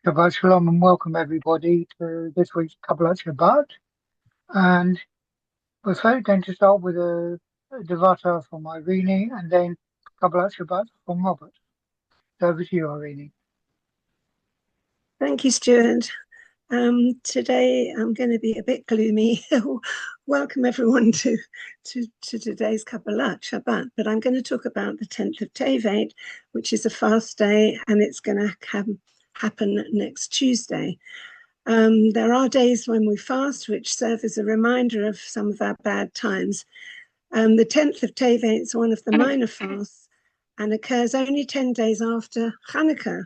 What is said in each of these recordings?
Shabbat Shalom and welcome everybody to this week's Kabbalat Shabbat. And we're first going to start with a Devata from Irene and then Kabbalat Shabbat from Robert. So over to you, Irene. Thank you, Stuart. Today I'm going to be a bit gloomy. Welcome everyone to today's Kabbalat Shabbat, but I'm going to talk about the 10th of Tevet, which is a fast day, and it's going to happen next Tuesday. There are days when we fast, which serve as a reminder of some of our bad times. The 10th of Tevet is one of the minor fasts and occurs only 10 days after Hanukkah.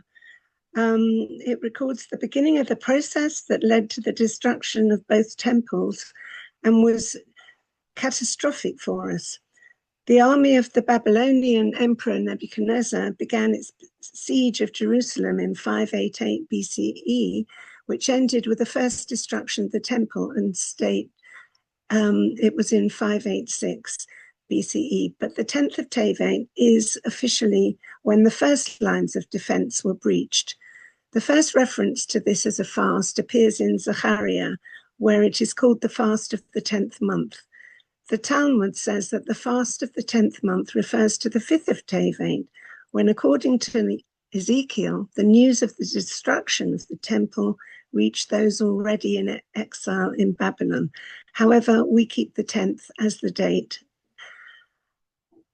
It records the beginning of the process that led to the destruction of both temples and was catastrophic for us. The army of the Babylonian Emperor Nebuchadnezzar began its siege of Jerusalem in 588 BCE, which ended with the first destruction of the temple and state. It was in 586 BCE, but the 10th of Tevet is officially when the first lines of defense were breached. The first reference to this as a fast appears in Zechariah, where it is called the fast of the 10th month. The Talmud says that the fast of the 10th month refers to the 5th of Tevet, when, according to Ezekiel, the news of the destruction of the temple reached those already in exile in Babylon. However, we keep the 10th as the date.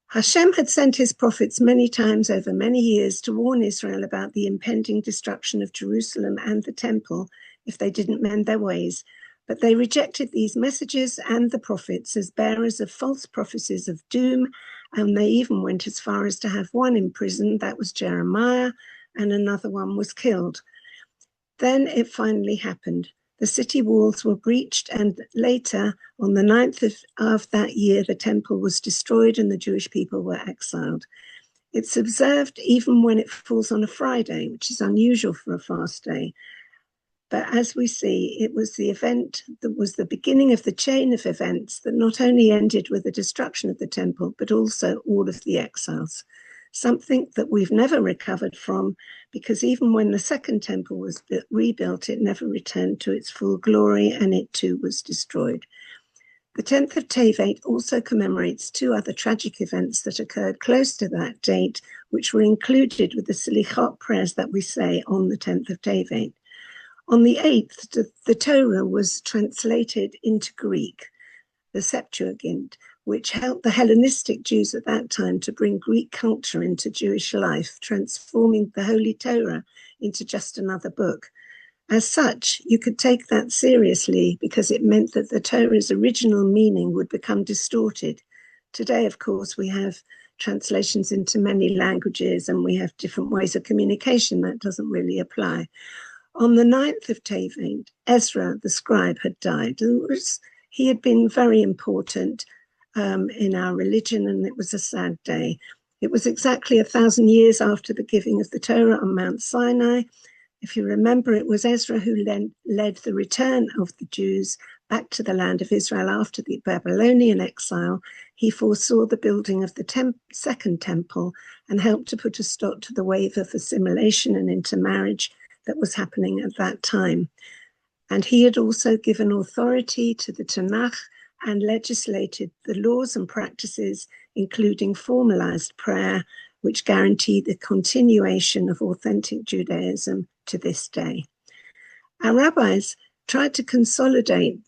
Hashem had sent his prophets many times over many years to warn Israel about the impending destruction of Jerusalem and the temple if they didn't mend their ways. But they rejected these messages and the prophets as bearers of false prophecies of doom, and they even went as far as to have one in prison, that was Jeremiah, and another one was killed. Then it finally happened. The city walls were breached, and later, on the 9th of that year, the temple was destroyed and the Jewish people were exiled. It's observed even when it falls on a Friday, which is unusual for a fast day. But as we see, it was the event that was the beginning of the chain of events that not only ended with the destruction of the temple, but also all of the exiles. Something that we've never recovered from, because even when the second temple was rebuilt, it never returned to its full glory, and it too was destroyed. The 10th of Tevet also commemorates two other tragic events that occurred close to that date, which were included with the Selichot prayers that we say on the 10th of Tevet. On the 8th, the Torah was translated into Greek, the Septuagint, which helped the Hellenistic Jews at that time to bring Greek culture into Jewish life, transforming the Holy Torah into just another book. As such, you could take that seriously because it meant that the Torah's original meaning would become distorted. Today, of course, we have translations into many languages and we have different ways of communication. That doesn't really apply. On the 9th of Tevet, Ezra, the scribe, had died. He had been very important in our religion, and it was a sad day. It was exactly 1,000 years after the giving of the Torah on Mount Sinai. If you remember, it was Ezra who led the return of the Jews back to the land of Israel after the Babylonian exile. He foresaw the building of the second temple and helped to put a stop to the wave of assimilation and intermarriage that was happening at that time. And he had also given authority to the Tanakh and legislated the laws and practices, including formalized prayer, which guarantee the continuation of authentic Judaism to this day. Our rabbis tried to consolidate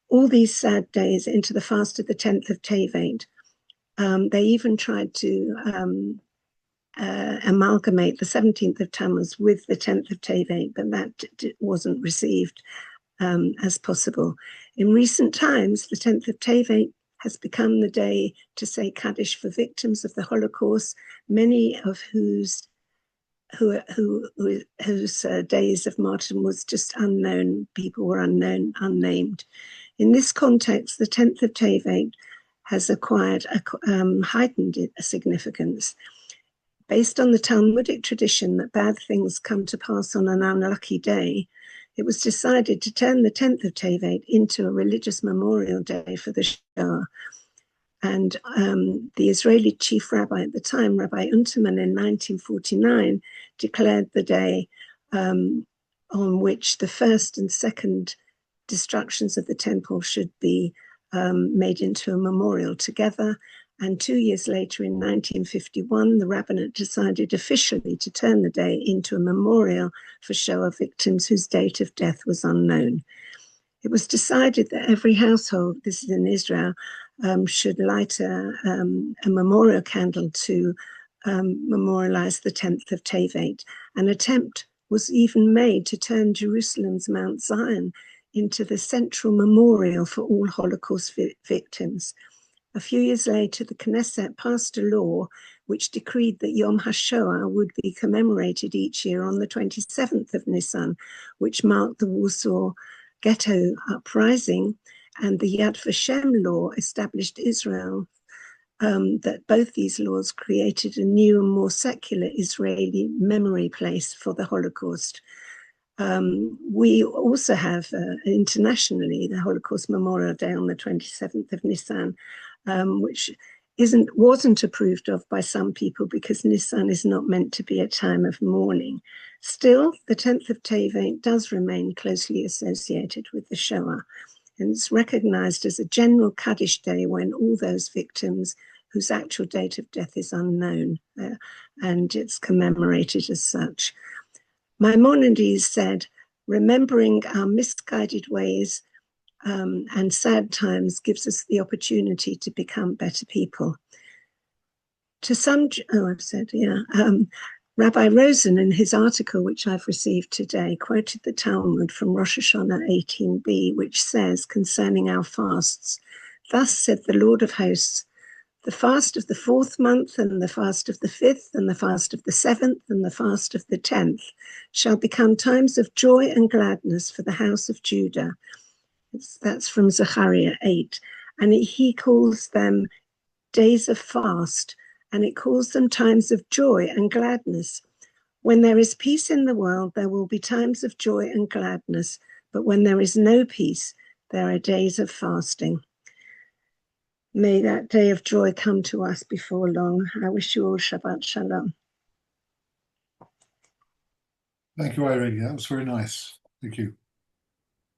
all these sad days into the fast of the 10th of Tevet. They even tried to amalgamate the 17th of Tammuz with the 10th of Tevet, but that wasn't received as possible. In recent times, the 10th of Tevet has become the day to say Kaddish for victims of the Holocaust, many of whose days of martyrdom was just unknown. People were unknown, unnamed. In this context, the 10th of Tevet has acquired a heightened significance. Based on the Talmudic tradition that bad things come to pass on an unlucky day, it was decided to turn the 10th of Tevet into a religious memorial day for the Shah. And the Israeli chief rabbi at the time, Rabbi Unterman, in 1949, declared the day on which the first and second destructions of the temple should be made into a memorial together. And 2 years later, in 1951, the rabbinate decided officially to turn the day into a memorial for Shoah victims whose date of death was unknown. It was decided that every household, this is in Israel, should light a memorial candle to memorialize the 10th of Tevet. An attempt was even made to turn Jerusalem's Mount Zion into the central memorial for all Holocaust victims. A few years later, the Knesset passed a law which decreed that Yom HaShoah would be commemorated each year on the 27th of Nisan, which marked the Warsaw Ghetto uprising, and the Yad Vashem law established Israel. That both these laws created a new and more secular Israeli memory place for the Holocaust. We also have internationally the Holocaust Memorial Day on the 27th of Nisan, which wasn't approved of by some people because Nisan is not meant to be a time of mourning. Still, the 10th of Tevet does remain closely associated with the Shoah, and it's recognized as a general Kaddish day when all those victims whose actual date of death is unknown, and it's commemorated as such. Maimonides said, remembering our misguided ways and sad times gives us the opportunity to become better people. Rabbi Rosen, in his article, which I've received today, quoted the Talmud from Rosh Hashanah 18b, which says concerning our fasts, "Thus said the Lord of hosts, the fast of the 4th month and the fast of the 5th and the fast of the 7th and the fast of the 10th shall become times of joy and gladness for the house of Judah." That's from Zechariah 8. And he calls them days of fast, and it calls them times of joy and gladness. When there is peace in the world, there will be times of joy and gladness, but when there is no peace, there are days of fasting. May that day of joy come to us before long. I wish you all Shabbat Shalom. Thank you, Irene. That was very nice. Thank you.